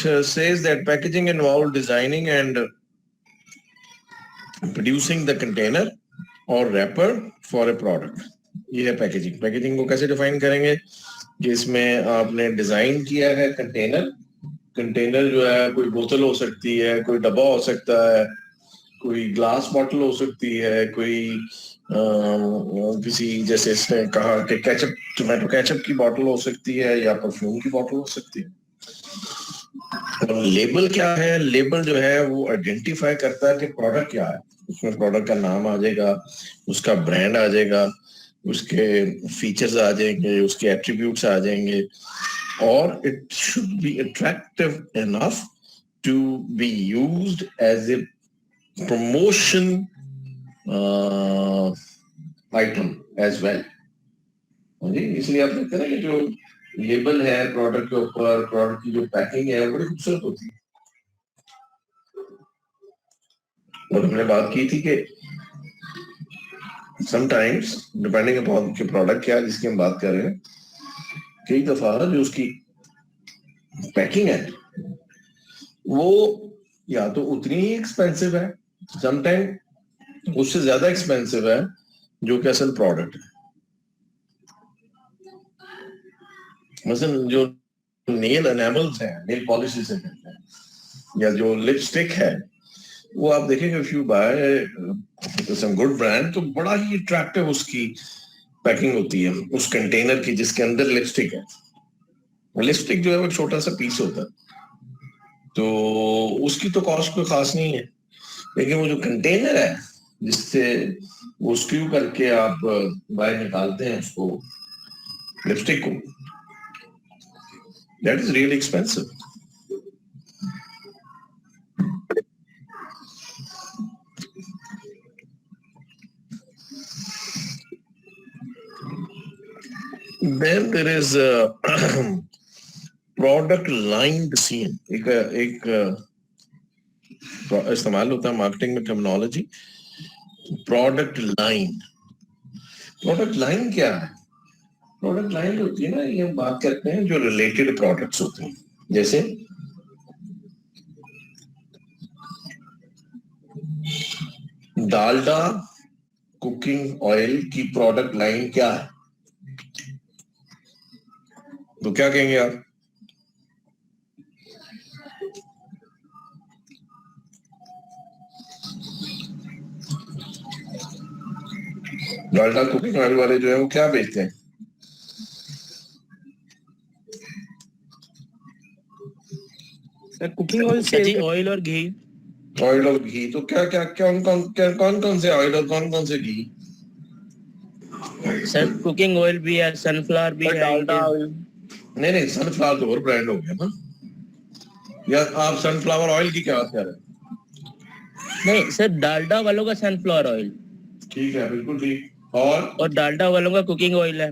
says that packaging involves designing and producing the container or wrapper for a product. یہ ہے packaging. Packaging کو کیسے define کریں گے کہ اس میں آپ نے ڈیزائن کیا ہے کنٹینر. کنٹینر جو ہے کوئی بوتل ہو سکتی ہے, کوئی ڈبہ ہو سکتا ہے, کوئی گلاس باٹل ہو سکتی ہے, کوئی کسی جیسے اس نے کہا کہ کیچپ, ٹومیٹو کیچپ کی باٹل ہو سکتی ہے یا پرفیوم کی باٹل ہو سکتی ہے. اور لیبل کیا ہے؟ لیبل جو ہے وہ آئیڈینٹیفائی کرتا ہے کہ پروڈکٹ کیا ہے. اس میں پروڈکٹ کا نام آ جائے گا, اس کا برانڈ آ جائے گا, اس کے فیچرز آ جائیں گے, اس کے ایٹریبیوٹس آ جائیں گے, اور it should be attractive enough to be used as a promotion item as well. جی اس لیے آپ دیکھتے ہیں نا کہ جو لیبل ہے پروڈکٹ کے اوپر, پروڈکٹ کی جو پیکنگ ہے وہ بڑی خوبصورت ہوتی ہے. اور ہم نے بات کی تھی کہ سم ٹائمس ڈپینڈنگ اپون کہ پروڈکٹ کیا ہے جس کی ہم بات کر رہے ہیں, کئی دفعہ جو اس کی پیکنگ ہے وہ یا تو اتنی ہی ایکسپینسو ہے, سم ٹائم اس سے زیادہ ایکسپینسو ہے جو کہ اصل پروڈکٹ ہے. مثلا جو نیل انیملز ہیں, نیل پالش سے کہتے ہیں, یا جو لپسٹک ہے, وہ آپ دیکھیں گے if you buy some good brand تو بڑا ہی اٹریکٹیو اس کی پیکنگ ہوتی ہے اس کنٹینر کی جس کے اندر لپسٹک ہے. لپسٹک جو ہے وہ ایک چھوٹا سا پیس ہوتا ہے تو اس کی تو کاسٹ کوئی خاص نہیں ہے, لیکن وہ جو کنٹینر ہے جس سے وہ اسکریو کر کے آپ باہر نکالتے ہیں اس کو لپسٹک کو, that is really expensive. Then there is product line scene. ایک استعمال ہوتا ہے مارکیٹنگ میں terminology product line. Product line کیا ہے؟ پروڈکٹ لائن جو ہوتی ہے نا, یہ ہم بات کرتے ہیں جو ریلیٹڈ پروڈکٹس ہوتے ہیں. جیسے ڈالڈا کوکنگ آئل کی پروڈکٹ لائن کیا ہے تو کیا کہیں گے آپ؟ ڈالڈا کوکنگ آئل والے جو ہیں وہ کیا بیچتے ہیں؟ سر کوکنگ آئل سے آئل اور گھی. آئل اور گھی تو کیا کیا کون کون سے آئل اور کون کون سے گھی؟ سر کوکنگ آئل بھی ہے, سن فلاور بھی ہے. نہیں سن فلاور تو اور برانڈ ہو گیا نا, یا آپ سن فلاور آئل کی کیا بات کر رہے ہیں؟ نہیں سر, ڈالڈا والوں کا سن فلاور آئل. ٹھیک ہے, بالکل ٹھیک. اور ڈالڈا والوں کا کوکنگ آئل ہے.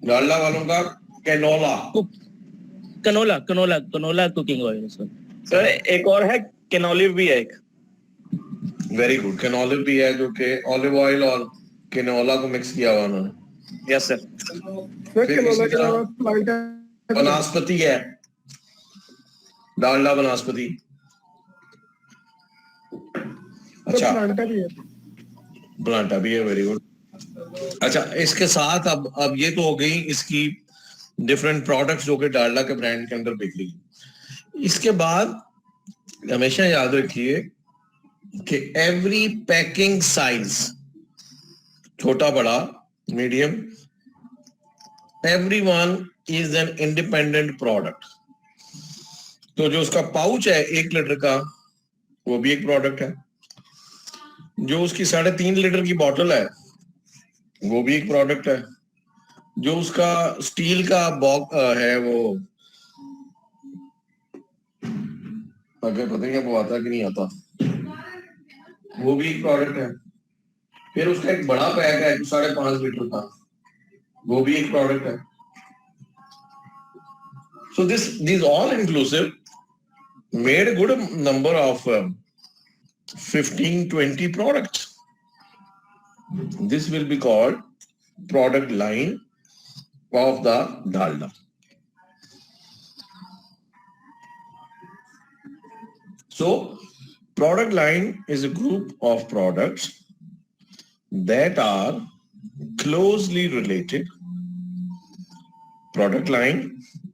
ڈالڈا والوں کا canola. Canola cooking oil. Sir ایک اور ہے کینولیو بھی ہے ایک. Very good. کینولیو بھی ہے جو کہ آلیو آئل اور کینولا کو مکس کیا ہوا انہوں نے. یس سر. بناسپتی ہے, ڈالڈا بناسپتی. اچھا پلانٹا بھی ہے. Very good. اچھا اس کے ساتھ اب یہ تو ہو گئی اس کی ڈفرینٹ پروڈکٹس جو کہ ڈالڈا کے برانڈ کے اندر بک لی. اس کے بعد ہمیشہ یاد رکھیے کہ ایوری پیکنگ سائز, چھوٹا بڑا medium, every one is an independent product. تو جو اس کا پاؤچ ہے 1 لیٹر کا وہ بھی ایک پروڈکٹ ہے, جو اس کی 3.5 لیٹر کی بوٹل ہے وہ بھی ایک پروڈکٹ ہے, جو اس کا اسٹیل کا ہے وہ اگر پتہ نہیں وہ آتا کہ نہیں آتا وہ بھی ایک پروڈکٹ ہے. پھر اس کا ایک بڑا پیک ہے 5.5 لیٹر کا, وہ بھی ایک پروڈکٹ ہے. So these all inclusive made a good number of 15-20 products. This will be called product line of the Dalda. So product line is a group of products that are closely related. Product line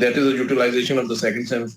that is the utilization of the second sense.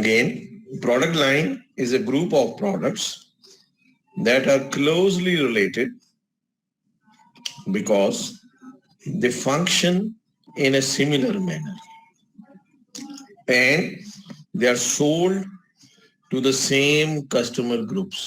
Again, product line is a group of products that are closely related because they function in a similar manner and they are sold to the same customer groups.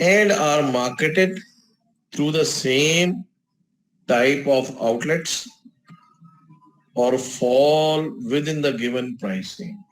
and are marketed through the same type of outlets or fall within the given price range.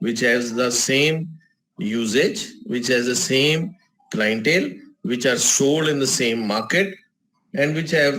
which has the same usage, which has the same clientele, which are sold in the same market and which have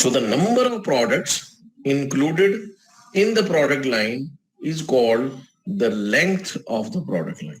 So the number of products included in the product line is called the length of the product line.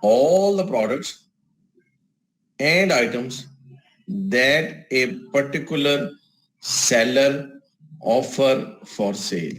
all the products and items that a particular seller offer for sale.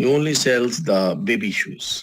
he only sells the baby shoes.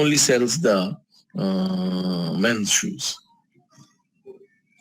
only sells the men's shoes.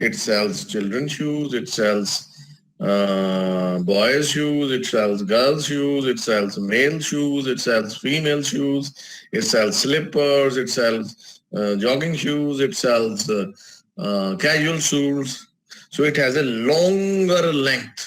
It sells children's shoes, it sells boys shoes, it sells girls shoes, it sells male shoes, it sells female shoes, it sells slippers, it sells jogging shoes, it sells casual shoes. So it has a longer length.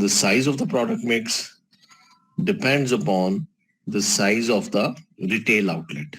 the size of the product mix depends upon the size of the retail outlet.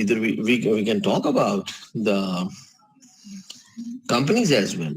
either we can talk about the companies as well.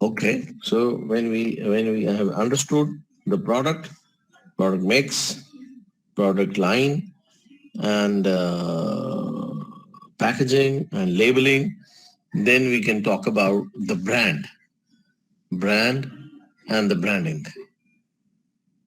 Okay, so when we have understood the product mix, product line, and packaging and labeling, then we can talk about the brand and the branding.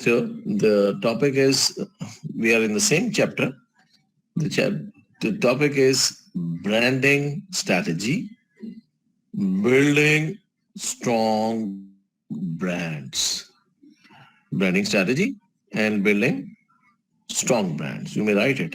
So the topic is, we are in the same chapter. The topic is branding strategy, building strong brands. Branding strategy, and building strong brands. You may write it.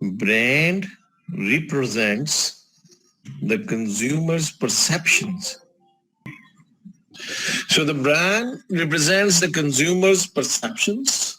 Brand represents the consumer's perceptions. So the brand represents the consumer's perceptions.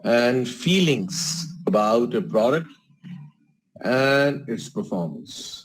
And feelings about a product and its performance.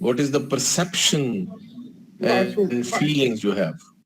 What is the perception and feelings you have?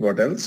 what else?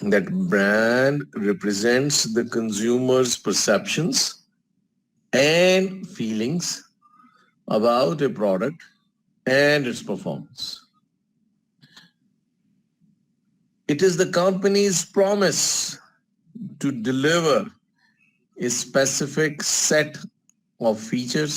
that brand represents the consumer's perceptions and feelings about a product and its performance. It is the company's promise to deliver a specific set of features.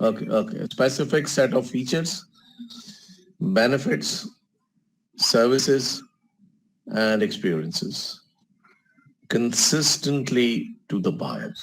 Okay. A specific set of features, benefits, services, and experiences consistently to the buyers.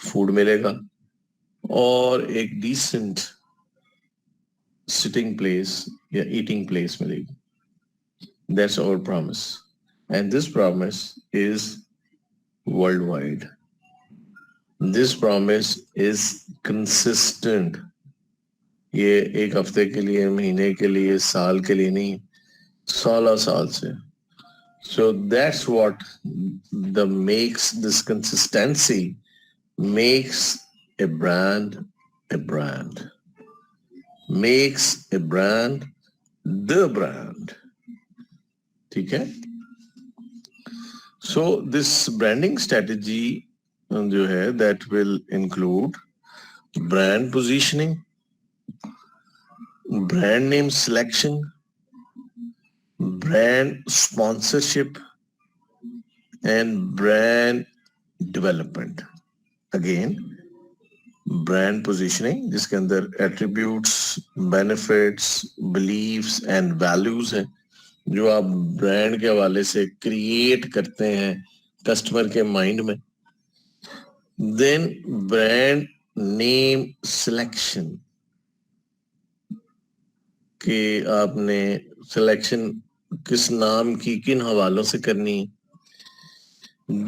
Food ملے گا اور ایک decent sitting place یا eating place ملے گی. That's our promise. And this promise is worldwide. This promise is consistent. یہ ایک ہفتے کے لیے, مہینے کے لیے, سال کے لیے نہیں, سالہ سال سے. So that's what makes this consistency makes a brand a brand. Makes a brand the brand. ٹھیک ہے. So this branding strategy جو ہے that will include brand positioning, brand name selection, brand sponsorship and brand development. Again, brand positioning جس کے اندر attributes, benefits, beliefs and values ہیں جو آپ brand کے حوالے سے کریٹ کرتے ہیں کسٹمر کے مائنڈ میں. دین برانڈ نیم سلیکشن کہ آپ نے سلیکشن کس نام کی کن حوالوں سے کرنی ہے.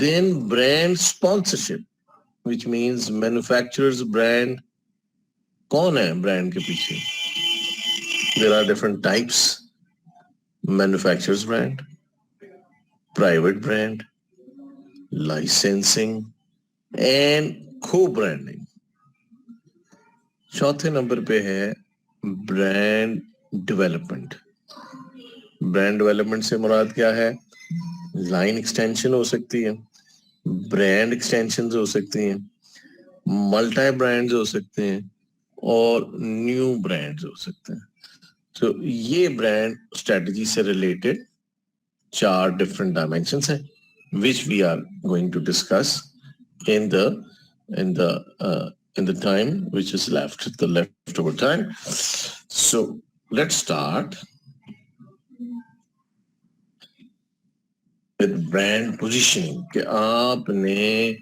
Then brand sponsorship which means manufacturers brand کون ہے برانڈ کے پیچھے. There are different types. Manufacturer's brand, private brand, licensing and co-branding. چوتھے نمبر پہ ہے برانڈ ڈیولپمنٹ. برانڈ ڈیولپمنٹ سے مراد کیا ہے؟ لائن ایکسٹینشن ہو سکتی ہے, برانڈ ایکسٹینشن ہو سکتی ہیں, ملٹی برانڈز ہو سکتے ہیں اور نیو برانڈز ہو سکتے ہیں. تو یہ برانڈ اسٹریٹجی سے ریلیٹڈ 4 ڈفرنٹ ڈائمینشنس ہیں which we are going to discuss in the time which is left, the leftover time. So let's start with brand positioning کہ آپ نے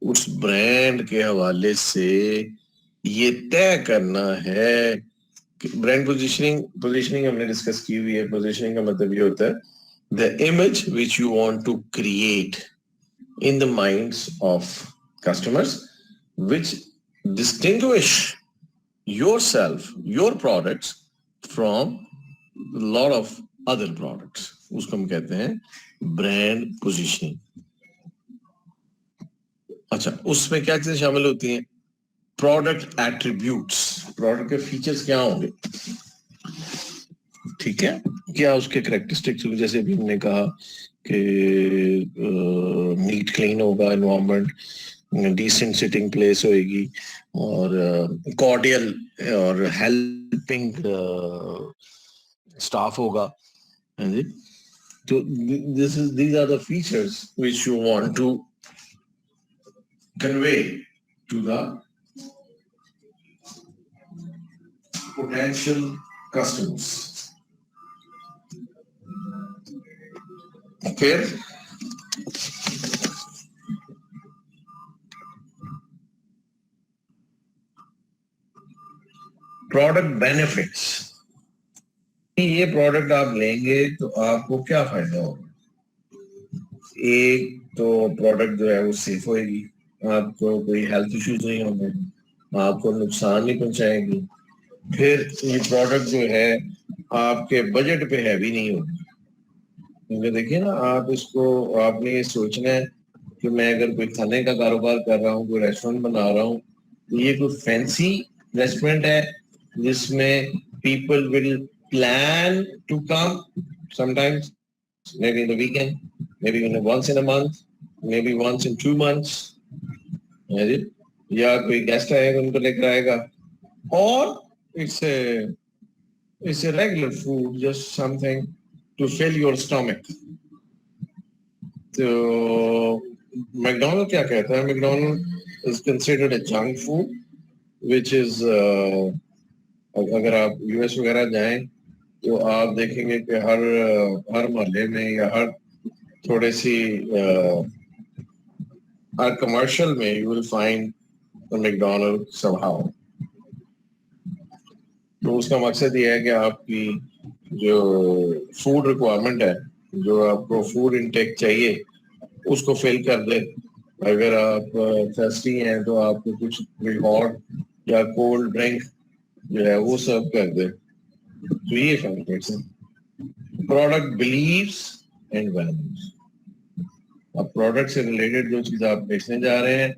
اس برانڈ کے حوالے سے یہ طے کرنا ہے. برانڈ پوزیشننگ ہم نے ڈسکس کی ہوئی ہے. پوزیشننگ کا مطلب یہ ہوتا ہے the image which you want to create in the minds of customers which distinguish yourself, your products from a lot of other products. اس کو ہم کہتے ہیں برانڈ پوزیشننگ. اچھا, اس میں کیا چیزیں شامل ہوتی ہیں؟ پروڈکٹ ایٹریبیوٹس, پروڈکٹ کے فیچرز کیا ہوں گے, ٹھیک ہے, کیا اس کے کریکٹرسٹکس. جیسے بھی ہم نے کہا کہ نیٹ کلین ہوگا انوائرمنٹ, ڈیسنٹ سٹنگ پلیس ہوئے گی اور کارڈیل اور ہیلپنگ اسٹاف ہوگا. تو these are the features which you want to convey to the potential customers. پھر پروڈکٹ بینیفٹس. یہ پروڈکٹ آپ لیں گے تو آپ کو کیا فائدہ ہوگا؟ ایک تو پروڈکٹ جو ہے وہ سیف ہوئے گی, آپ کو کوئی ہیلتھ ایشوز نہیں ہوں گے, آپ کو نقصان نہیں پہنچائے گی. پھر یہ پروڈکٹ جو ہے آپ کے بجٹ پہ ہیوی نہیں ہوگی. کیونکہ دیکھیے نا, آپ اس کو آپ نے یہ سوچنا ہے کہ میں اگر کوئی کھانے کا کاروبار کر رہا ہوں, کوئی ریسٹورینٹ بنا رہا ہوں, تو یہ کوئی فینسی ریسٹورینٹ ہے جس میں people will plan to come some times, maybe in the weekend, maybe once in a month, maybe once in 2 months, یا کوئی گیسٹ آئے گا ان کو لے کر آئے گا, اور it's a regular food, just something to fill your stomach. تو McDonald کیا کہتا ہے؟ McDonald is considered a junk food, which is اگر آپ US وغیرہ جائیں تو آپ دیکھیں گے کہ ہر محلے میں یا ہر تھوڑے سی ہر کمرشل میں you will find McDonald's somehow. تو اس کا مقصد یہ ہے کہ آپ کی جو فوڈ ریکوائرمنٹ ہے, جو آپ کو فوڈ انٹیک چاہیے, اس کو فل کر دے. اگر آپ تھرسٹی ہیں تو آپ کو کچھ ہاٹ یا کولڈ ڈرنک جو ہے وہ سرو کر دے. تو یہ فینیفٹس ہیں. Product beliefs and values. اب پروڈکٹ سے ریلیٹڈ جو چیز آپ بیچنے جا رہے ہیں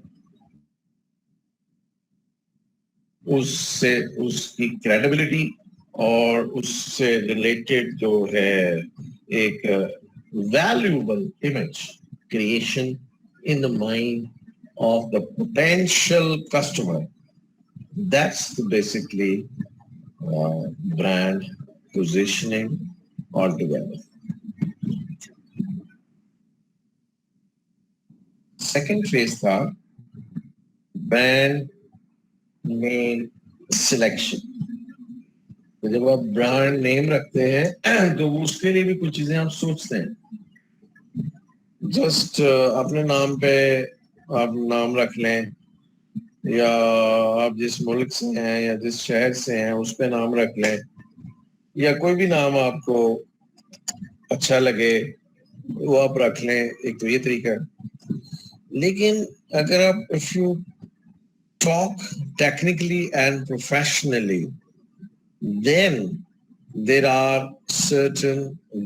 اس سے اس کی کریڈیبلٹی اور اس سے ریلیٹڈ جو ہے ایک valuable image creation in the mind of the potential customer. That's basically brand positioning altogether. Second phase tha brand name selection. تو جب آپ برانڈ نیم رکھتے ہیں تو اس کے لیے بھی کچھ چیزیں آپ سوچتے ہیں. جسٹ اپنے نام پہ آپ نام رکھ لیں, یا آپ جس ملک سے ہیں یا جس شہر سے ہیں اس پہ نام رکھ لیں, یا کوئی بھی نام آپ کو اچھا لگے وہ آپ رکھ لیں. ایک تو یہ طریقہ ہے. لیکن اگر آپ if you talk technically and professionally, then there are certain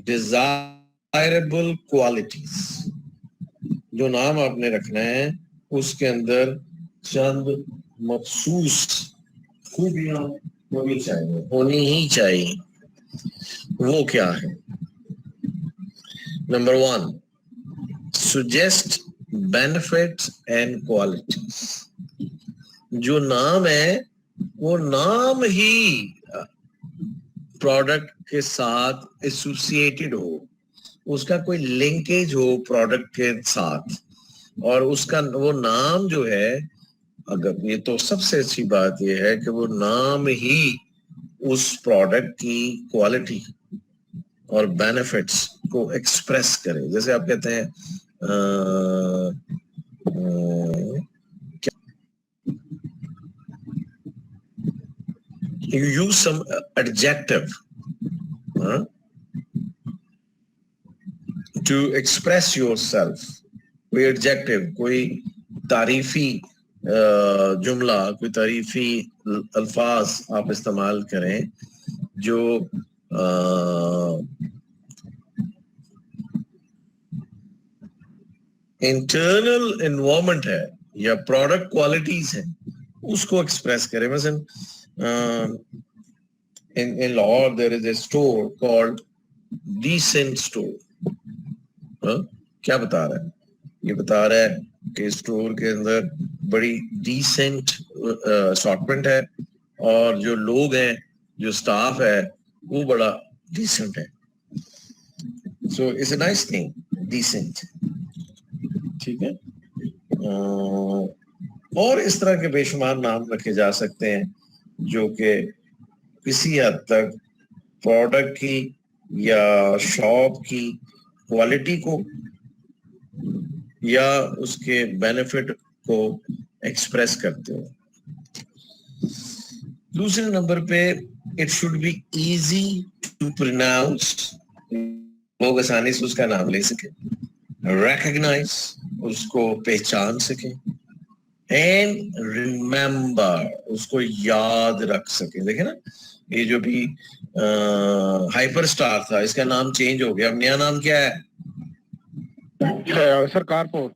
desirable qualities. جو نام آپ نے رکھنا ہے اس کے اندر چند مخصوص خوبیاں ہونی ہی چاہیے. وہ کیا ہے؟ Number 1, suggest benefits and qualities. جو نام ہے وہ نام ہی پروڈکٹ کے ساتھ ایسوسیٹڈ ہو, اس کا کوئی لنکیج ہو پروڈکٹ کے ساتھ, اور اس کا وہ نام جو ہے, اگر یہ تو سب سے اچھی بات یہ ہے کہ وہ نام ہی اس پروڈکٹ کی کوالٹی اور بینیفٹس کو ایکسپریس کرے. جیسے آپ کہتے ہیں you use some adjective to express yourself. کوئی ایڈجیکٹو, کوئی تعریفی جملہ, کوئی تعریفی الفاظ آپ استعمال کریں جو انٹرنل انوائرمنٹ ہے یا پروڈکٹ کوالٹیز ہیں اس کو ایکسپریس کریں. مثلا in Lahore there is a store called Decent Store. کیا بتا رہا ہے؟ یہ بتا رہا ہے کہ اسٹور کے اندر بڑی ڈیسنٹ اسارٹمنٹ ہے اور جو لوگ ہیں, جو اسٹاف ہے وہ بڑا ڈیسنٹ ہے. So it's a nice thing, decent. ٹھیک ہے. اور اس طرح کے بے شمار نام رکھے جا سکتے ہیں جو کہ کسی حد تک پروڈکٹ کی یا شاپ کی کوالٹی کو یا اس کے بینیفٹ کو ایکسپریس کرتے ہو. دوسرے نمبر پہ it should be easy to pronounce, لوگ آسانی سے اس کا نام لے سکیں, ریکگنائز, اس کو پہچان سکیں, اینڈ ریممبر, اس کو یاد رکھ سکیں. دیکھیں نا, یہ جو بھی ہائپر اسٹار تھا اس کا نام چینج ہو گیا, اب نیا نام کیا ہے سر؟ کارپور.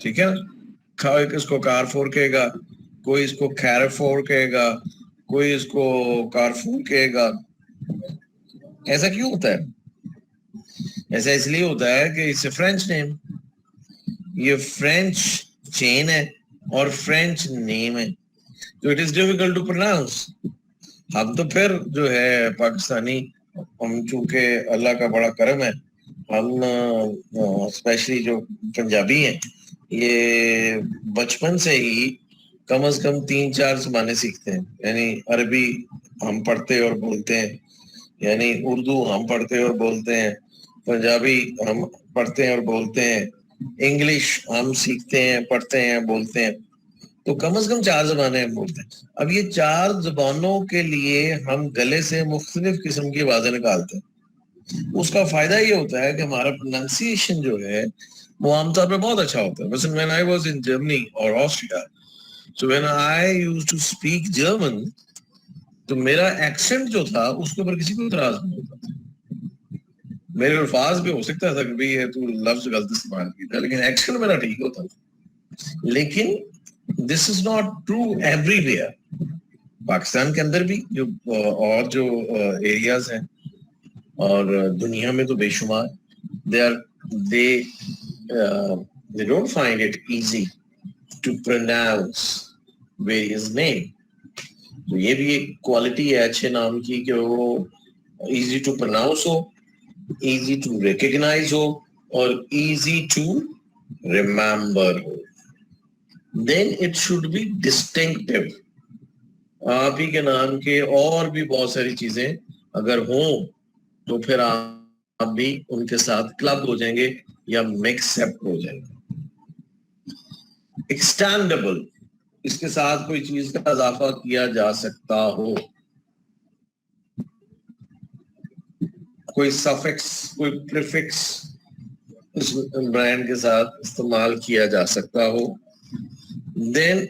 ٹھیک ہے نا, کوئی اس کو کارفور کہے گا, کوئی اس کو کیرفور کہے گا, کوئی اس کو کارفور کہے گا. ایسا کیوں ہوتا ہے؟ ایسا اس لیے ہوتا ہے کہ اس سے فرینچ نیم, یہ فرینچ چین ہے اور فرینچ نیم ہے, تو it is difficult to pronounce. ہم تو پھر جو ہے پاکستانی, ہم چونکہ اللہ کا بڑا کرم ہے, ہم اسپیشلی جو پنجابی ہیں یہ بچپن سے ہی کم از کم 3-4 زبانیں سیکھتے ہیں. یعنی عربی ہم پڑھتے اور بولتے ہیں, یعنی اردو ہم پڑھتے اور بولتے ہیں, پنجابی ہم پڑھتے ہیں اور بولتے ہیں, انگلش ہم سیکھتے ہیں, پڑھتے ہیں, بولتے ہیں. تو کم از کم 4 زبانیں ہم بولتے ہیں. اب یہ 4 زبانوں کے لیے ہم گلے سے مختلف قسم کی آوازیں نکالتے ہیں. اس کا فائدہ یہ ہوتا ہے کہ ہمارا پروننسیشن جو ہے وہ عام طور پہ بہت اچھا ہوتا ہے. مثلا when I was in Germany or Austria, so when I used to speak German, تو میرا ایکسنٹ جو تھا اس کے اوپر کسی کو اعتراض نہیں ہوتا تھا. میرے الفاظ بھی ہو سکتا تھا کہ بھئی یہ تو لفظ غلط استعمال کیا تھا, لیکن ایکسنٹ میرا ٹھیک ہوتا تھا. لیکن this is not true everywhere. Pakistan کے اندر بھی جو اور جو ایریاز ہیں اور دنیا میں تو بے شمار, they don't find it easy to pronounce various name. تو یہ بھی ایک کوالٹی ہے اچھے نام کی کہ وہ ایزی ٹو پروناؤنس ہو, ایزی ٹو ریکگنائز ہو اور ایزی ٹو ریممبر ہو. Then it should be distinctive. آپ ہی کے نام کے اور بھی بہت ساری چیزیں اگر ہوں تو پھر آپ بھی ان کے ساتھ کلب ہو جائیں گے یا مکس اپ ہو جائیں گے. ایکسٹینڈیبل, اس کے ساتھ کوئی چیز کا اضافہ کیا جا سکتا ہو, کوئی سفکس کوئی پریفکس اس برانڈ کے ساتھ استعمال کیا جا سکتا ہو. دین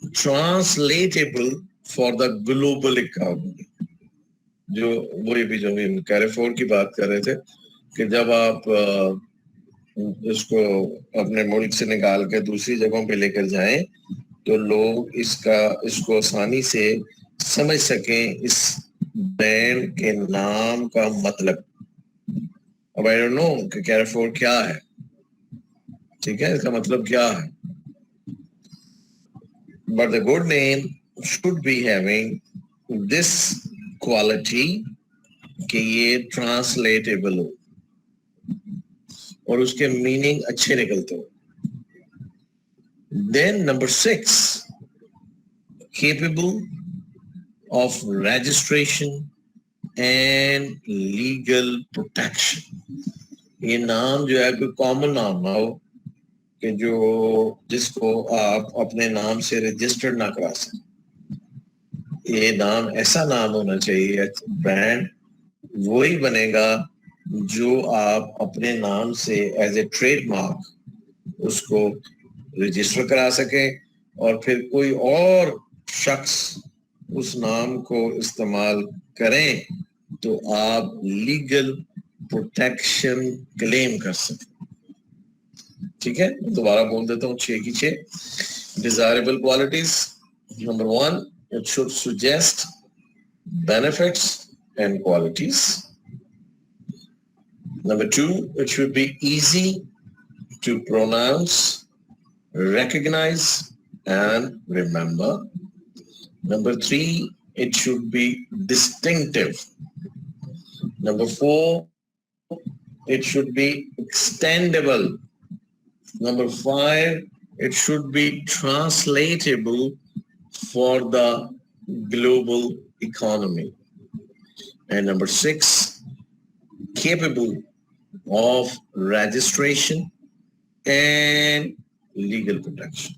ٹرانسلیٹیبل فار دا گلوبل اکانومی. جو وہی بھی جو کیریفور کی بات کر رہے تھے کہ جب آپ اس کو اپنے ملک سے نکال کے دوسری جگہوں پہ لے کر جائیں تو لوگ اس کو آسانی سے سمجھ سکیں اس برانڈ کے نام کا مطلب. اب آئی ڈونٹ نو کہ کیریفور کیا ہے, ٹھیک ہے, اس کا مطلب کیا ہے. But the good name should be having this quality کہ یہ ٹرانسلیٹیبل ہو اور اس کے میننگ اچھے نکلتے ہو. Then number 6, capable of registration and legal protection. یہ نام جو ہے کوئی کامن نام نہ ہو کہ جس کو آپ اپنے نام سے رجسٹر نہ کرا سکیں. یہ نام ایسا نام ہونا چاہیے, برانڈ وہی بنے گا جو آپ اپنے نام سے ایز اے ٹریڈ مارک اس کو رجسٹر کرا سکیں اور پھر کوئی اور شخص اس نام کو استعمال کریں تو آپ لیگل پروٹیکشن کلیم کر سکیں. ٹھیک ہے, دوبارہ بول دیتا ہوں 6 کی 6 desirable qualities. Number 1, it should suggest benefits and qualities. Number 2, it should be easy to pronounce, recognize and remember. Number 3, it should be distinctive. Number 4, it should be extendable. Number 5, it should be translatable for the global economy. And number 6, capable of registration and legal protection.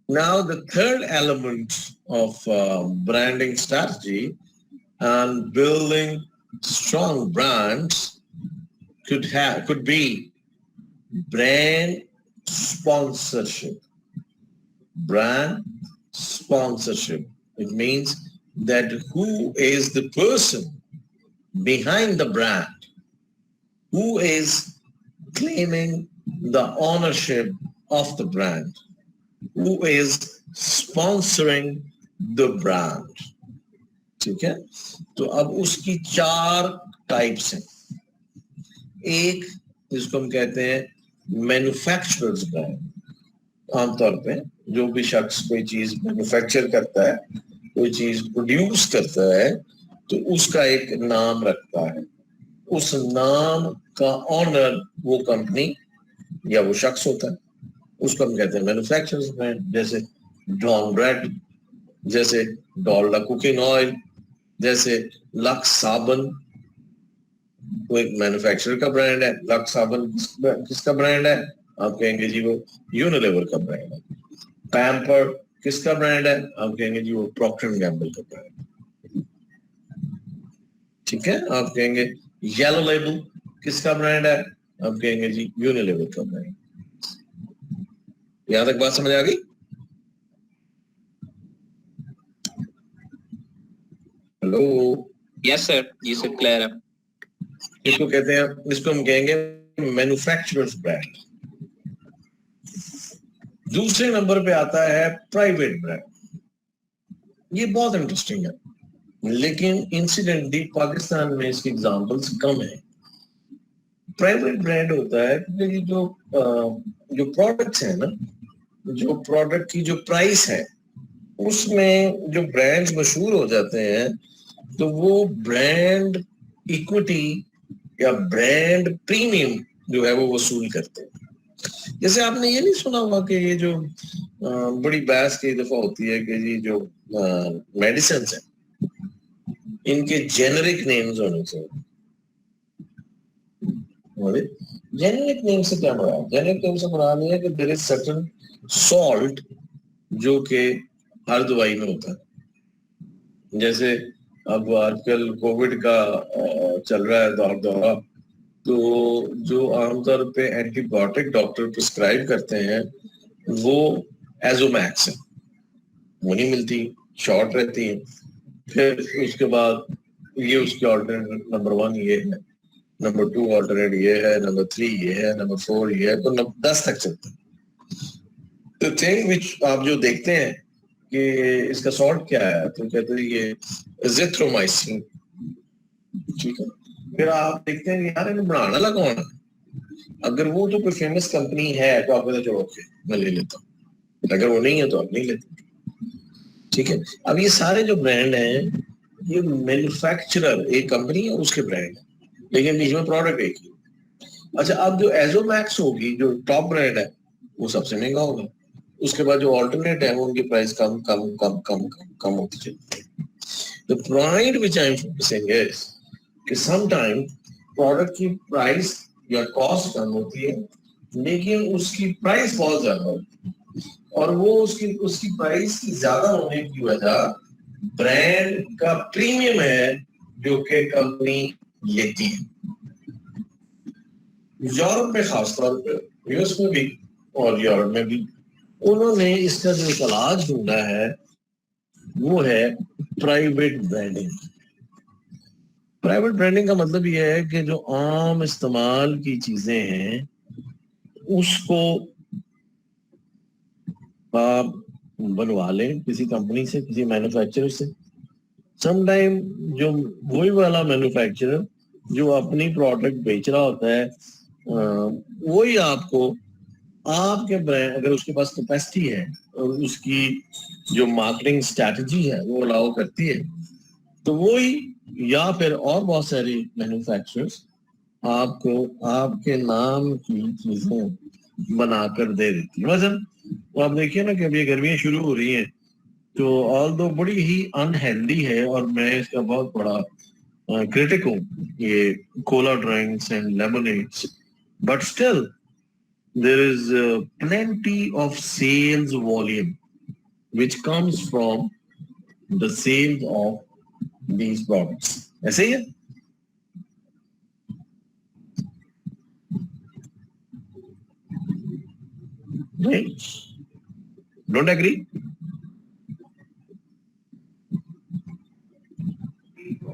Now the third element of branding strategy and building strong brands could be brand sponsorship. Brand sponsorship. It means that who is the person behind the brand, who is claiming the ownership of the brand, who is sponsoring the brand. ٹھیک ہے, تو اب اس کی 4 types ہیں. ایک جس کو ہم کہتے ہیں مینوفیکچررز برانڈ. عام طور پہ جو بھی شخص کوئی چیز مینوفیکچر کرتا ہے, کوئی چیز پروڈیوس کرتا ہے تو اس کا ایک نام رکھتا ہے. اس نام کا آنر وہ کمپنی یا وہ شخص ہوتا ہے, اس کو ہم کہتے ہیں مینوفیکچررز برانڈ. جیسے ڈان بریڈ, جیسے ڈالڈا کوکنگ آئل, جیسے لکس صابن, وہ ایک مینوفیکچرر کا برانڈ ہے. لکس صابن کس کا برانڈ ہے؟ آپ کہیں گے جی وہ یونیلیور کا برانڈ ہے. پیمپر کس کا برانڈ ہے؟ آپ کہیں گے جی وہ پروکٹر اینڈ گیمبل کا برانڈ ہے. ٹھیک ہے. آپ کہیں گے یلو لیبل کس کا برانڈ ہے؟ آپ کہیں گے جی یونیلیور کا برانڈ. یہاں تک بات سمجھ آ گئی؟ ہلو. یس سر، جی سر کلیئر ہے. اس کو کہتے ہیں، اس کو ہم کہیں گے مینوفیکچررز برانڈ. دوسرے نمبر پہ آتا ہے پرائیویٹ برانڈ. یہ بہت انٹرسٹنگ ہے، لیکن انسیڈنٹلی پاکستان میں اس کی ایگزامپلس کم ہیں. پرائیویٹ برانڈ ہوتا ہے کہ جو پروڈکٹس ہیں نا، جو پروڈکٹ کی جو پرائس ہے اس میں جو برانڈز مشہور ہو جاتے ہیں تو وہ برانڈ ایکوٹی یا برانڈ پریمیم جو ہے وہ وصول کرتے ہیں. جیسے آپ نے یہ نہیں سنا ہوا کہ یہ جو بڑی بحث کی دفعہ ہوتی ہے کہ جی جو میڈیسنز ہیں ان کے جینرک نیمز ہونے چاہیے. جینرک نیم سے کیا مراد؟ جینرک نیم سے مراد یہ ہے کہ دیر از سرٹن سالٹ جو کہ ہر دوائی میں ہوتا ہے. جیسے اب آج کل کووڈ کا چل رہا ہے دورہ، تو جو عام طور پہ اینٹی بایوٹک ڈاکٹر پرسکرائب کرتے ہیں وہ ایزومیکس ہے، وہ نہیں ملتی، شارٹ رہتی ہے. پھر اس کے بعد یہ اس کے آلٹرنیٹ نمبر 1 یہ ہے، نمبر 2 آلٹرنیٹ یہ ہے، نمبر 3 یہ ہے، نمبر 4 یہ ہے، تو 10 تک چلتا ہے. تو تھنگ وچ آپ جو دیکھتے ہیں کہ اس کا سالٹ کیا ہے تو کہتے ہیں یہ ایزیتھرومائسن. ٹھیک ہے. پھر آپ دیکھتے ہیں کہ یار انہیں بنانے والا کون ہے؟ اگر وہ تو کوئی فیمس کمپنی ہے تو آپ کہتے چلو اوکے میں لے لیتا ہوں، اگر وہ نہیں ہے تو آپ نہیں لیتے. ٹھیک ہے. اب یہ سارے جو برانڈ ہیں یہ مینوفیکچرر ایک کمپنی ہے اس کے برانڈ ہیں، لیکن بیچ میں پروڈکٹ ایک ہی. اچھا، اب جو ایزومیکس ہوگی جو ٹاپ برانڈ ہے وہ سب سے مہنگا ہوگا. اس کے بعد جو آلٹرنیٹ ہے ان کی پرائس کم کم کم کم کم کم ہوتی چلتی ہے. The point which I am focusing is کہ سم ٹائم پروڈکٹ کی پرائس یا کاسٹ کم ہوتی ہے لیکن اس کی پرائس بہت زیادہ ہوتی ہے، اور وہ اس کی پرائس کی زیادہ ہونے کی وجہ برانڈ کا پریمیم ہے جو کہ کمپنی لیتی ہے. یورپ میں خاص طور پہ، یو ایس میں بھی اور یورپ میں بھی، انہوں نے اس کا جو ایک علاج ڈھونڈا ہے وہ ہے پرائیویٹ برانڈنگ. پرائیویٹ برانڈنگ کا مطلب یہ ہے کہ جو عام استعمال کی چیزیں ہیں اس کو آپ بنوا لیں کسی کمپنی سے، کسی مینوفیکچرر سے. سم ٹائم جو وہی والا مینوفیکچرر جو اپنی پروڈکٹ بیچ رہا ہوتا ہے وہی آپ کو آپ کے برانڈ، اگر اس کے پاس کیپیسٹی ہے اور اس کی جو مارکیٹنگ اسٹریٹجی ہے وہ الاؤ کرتی ہے، تو وہی یا پھر اور بہت ساری مینوفیکچررز آپ کو آپ کے نام کی چیزیں بنا کر دے دیتی. مثلا آپ دیکھیے نا کہ اب یہ گرمیاں شروع ہو رہی ہیں تو آل دو بڑی ہی انہیلدی ہے، اور میں اس کا بہت بڑا کرٹک ہوں یہ cola drinks and lemonades, but still there is plenty of sales volume which comes from the sales of these products. ایسے ہی ہے. Don't agree?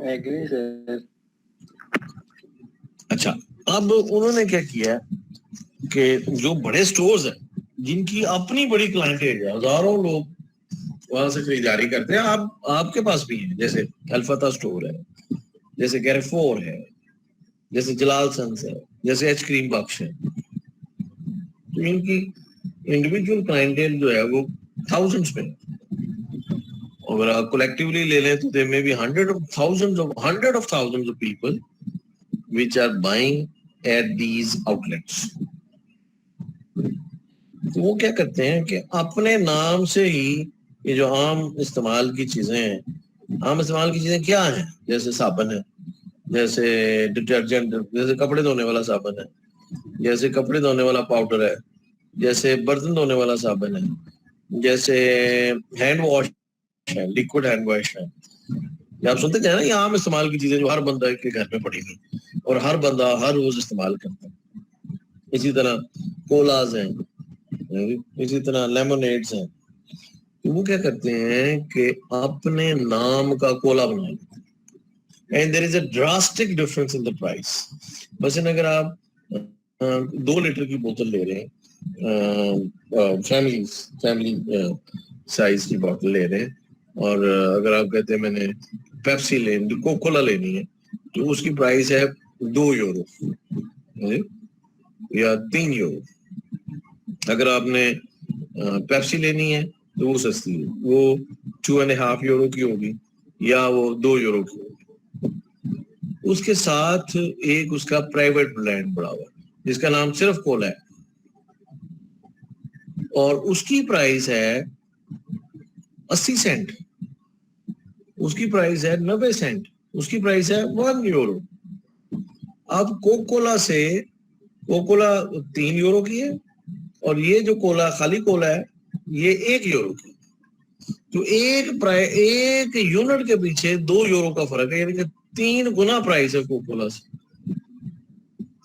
Agree sir. اچھا، اب انہوں نے کیا کیا کہ جو بڑے سٹورز ہیں جن کی اپنی بڑی کلائنٹیل ہے، ہزاروں لوگ وہاں سے خریداری کرتے ہیں، آپ کے پاس بھی ہیں، جیسے الفتح سٹور ہے، جیسے کیریفور ہے، جیسے جلال سنس ہے، جیسے ایچ کریم بخش ہے. تو ان کی انڈیویجول کلائنٹیل جو ہے وہ تھاؤزنڈس میں، اگر آپ کولیکٹیولی لے لیں تو there may be hundred of thousands of people which are buying at these outlets. تو وہ کیا کرتے ہیں کہ اپنے نام سے ہی یہ جو عام استعمال کی چیزیں ہیں، عام استعمال کی چیزیں کیا ہیں؟ جیسے صابن ہے، جیسے ڈٹرجنٹ، جیسے کپڑے دھونے والا صابن ہے، جیسے کپڑے دھونے والا پاؤڈر ہے، جیسے برتن دھونے والا صابن ہے، جیسے ہینڈ واش ہے، لیکوڈ ہینڈ واش ہے. آپ سنتے ہیں نا یہ عام استعمال کی چیزیں جو ہر بندہ کے گھر میں پڑی ہوئی اور ہر بندہ ہر روز استعمال کرتا ہے. اسی طرح کولاز ہیں، اسی طرح لیمونیڈز ہیں. وہ کیا کرتے ہیں کہ اپنے نام کا کولا بنائیں گے. And there is a drastic difference in the price. بس اگر آپ 2 لیٹر کی بوتل لے رہے ہیں، فیملی سائز کی بوتل لے رہے ہیں، اور اگر آپ کہتے ہیں میں نے پیپسی لینی، کوکا کولا لینی ہے، تو اس کی پرائس ہے 2 یورو یا 3 یورو. اگر آپ نے پیپسی لینی ہے تو وہ سستی ہے، وہ 2.5 یورو کی ہوگی یا وہ 2 یورو کی ہوگی. اس کے ساتھ ایک اس کا پرائیویٹ برانڈ بڑا ہوا جس کا نام صرف کولا ہے، اور اس کی پرائس ہے 80 سینٹ، اس کی پرائس ہے 90 سینٹ، اس کی پرائس ہے 1 یورو. اب کوکولا سے کوکولا 3 یورو کی ہے، اور یہ جو کولا خالی کولا ہے یہ 1 یورو کی. تو ایک یونٹ کے پیچھے 2 یورو کا فرق ہے، یعنی کہ 3 گنا پرائس ہے کوکولا سے.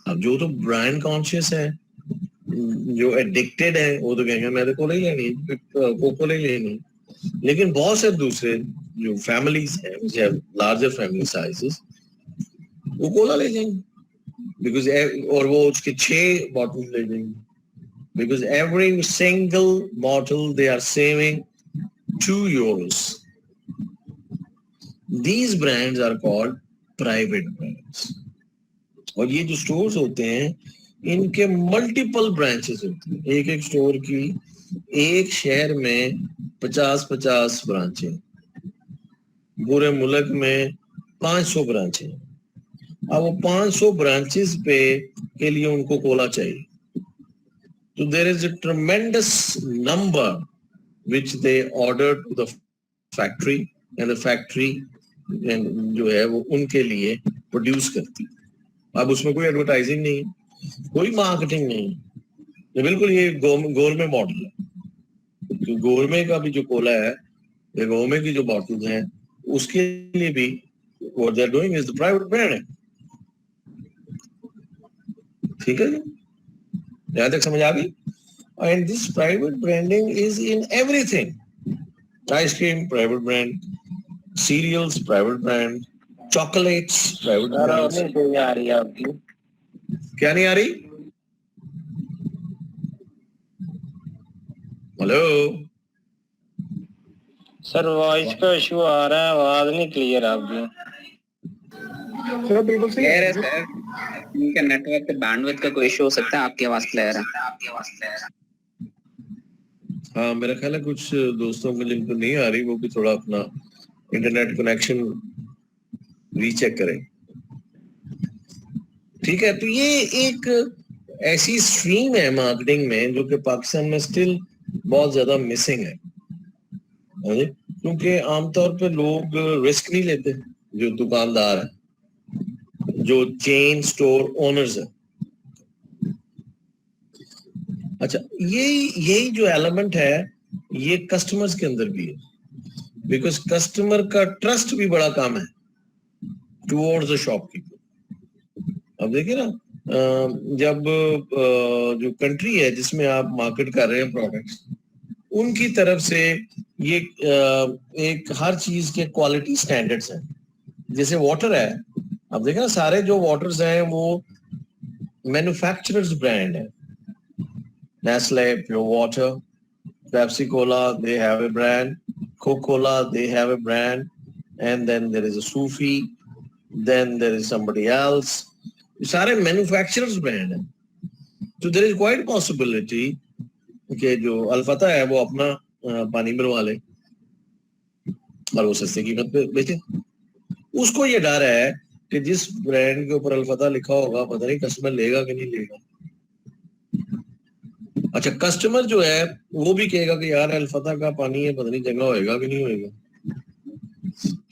اب جو تو برانڈ کانشیس ہے، جو ایڈکٹیڈ ہے، وہ تو کہیں گے میں تو کولا ہی لینی ہے، کوکولا ہی لینی. لیکن بہت سے دوسرے جو فیملیز ہیں، لارجر فیملی سائزز، وہ کولا لے جائیں گے بیکاز، اور وہ اس کے 6 باٹل لے جائیں گے because every single bottle they are saving 2 euros. These brands are called private brands. اور یہ جو سٹورز ہوتے ہیں ان کے ملٹیپل برانچز ہوتے ہیں. ایک سٹور کی ایک شہر میں 50 برانچیں، پورے ملک میں 500 برانچیں. اب وہ 500 برانچز پہ کے لیے ان کو کولا چاہیے. تو there is a tremendous number which they order to the factory, and the factory جو ہے وہ ان کے لیے پروڈیوس کرتی. اب اس میں کوئی ایڈورٹائزنگ نہیں ہے، کوئی مارکیٹنگ نہیں ہے، بالکل یہ گورمے ماڈل ہے. گورمے کا بھی جو کولا ہے، یہ گورمے کی جو باٹلز ہیں، اس کے لیے بھی what they are doing is the private brand. ٹھیک ہے جی، یہاں تک سمجھ آ گئی. And this private branding is in everything. Ice cream, private brand. Cereals, private brand. Chocolates, private brand. آ رہی ہے آپ کی. کیا نہیں آ رہی؟ ہلو سر وائس کا ایشو آ رہا ہے، آواز نہیں کلیئر آپ کی. سر بالکل صحیح کلیئر ہے سر. ان کا نیٹ ورک کے بینڈ وڈتھ کا کوئی ایشو ہو سکتا ہے، آپ کی آواز کلیئر ہے. ہاں میرا خیال ہے کچھ دوستوں کو جن کو نہیں آ رہی وہ بھی تھوڑا اپنا انٹرنیٹ کنیکشن ری چیک کریں. ٹھیک ہے، تو یہ ایک ایسی اسٹریم ہے مارکیٹنگ میں جو کہ پاکستان میں اسٹل بہت زیادہ مسنگ ہے. کیونکہ عام طور پہ لوگ رسک نہیں لیتے، جو دکاندار ہیں، جو چین سٹور اونرز ہیں. اچھا یہی جو ایلیمنٹ ہے یہ کسٹمرز کے اندر بھی ہے، بیکاز کسٹمر کا ٹرسٹ بھی بڑا کام ہے ٹوورڈز دا شاپ کیپر. اب دیکھیں نا، جب جو کنٹری ہے جس میں آپ مارکیٹ کر رہے ہیں پروڈکٹس، ان کی طرف سے یہ ایک ہر چیز کے کوالٹی سٹینڈرڈز ہیں. جیسے واٹر ہے، اب دیکھیں نا سارے جو واٹرز ہیں وہ مینوفیکچررز برانڈ ہیں. Nestle, Pure Water, Pepsi Cola, they have a brand. Coca-Cola, they have a brand. And then there is a Sufi. Then there is somebody else. سارے مینوفیکچررز برانڈ ہیں. تو there is quite possibility کہ جو الفتح ہے وہ اپنا پانی بنوا لے اور وہ سستے قیمت پہ بیچے. اس کو یہ ڈر ہے کہ جس برانڈ کے اوپر الفتح لکھا ہوگا پتہ نہیں کسٹمر لے گا کہ نہیں لے گا. اچھا کسٹمر جو ہے وہ بھی کہے گا کہ یار الفتح کا پانی ہے، پتہ نہیں چنگا ہوئے گا کہ نہیں ہوئے گا.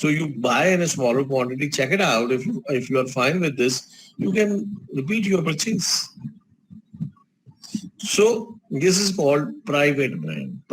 So you buy in a smaller quantity, check it out. If you are fine with this, you can repeat your purchase. So this is called private brand.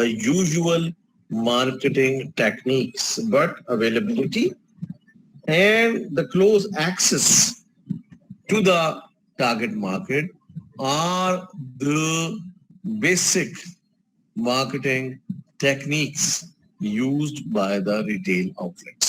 the usual marketing techniques, but availability and the close access to the target market are the basic marketing techniques used by the retail outlets.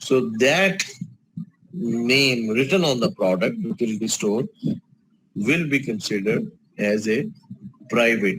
so that name written on the product utility store will be considered as a private.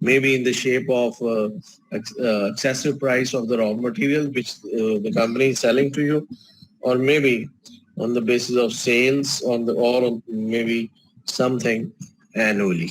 maybe in the shape of excessive price of the raw material which the company is selling to you, or maybe on the basis of sales or maybe something annually,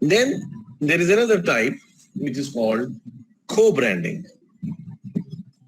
Then there is another type which is called co-branding.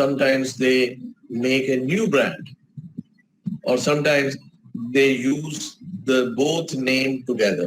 sometimes they make a new brand or sometimes they use the both name together.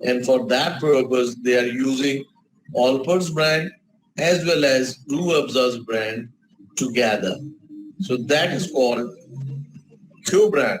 and for that purpose they are using Allpur's brand as well as Ru Afza's brand together. So that is called co-brand.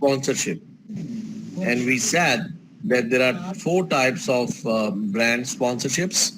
sponsorship, and we said that there are 4 types of brand sponsorships.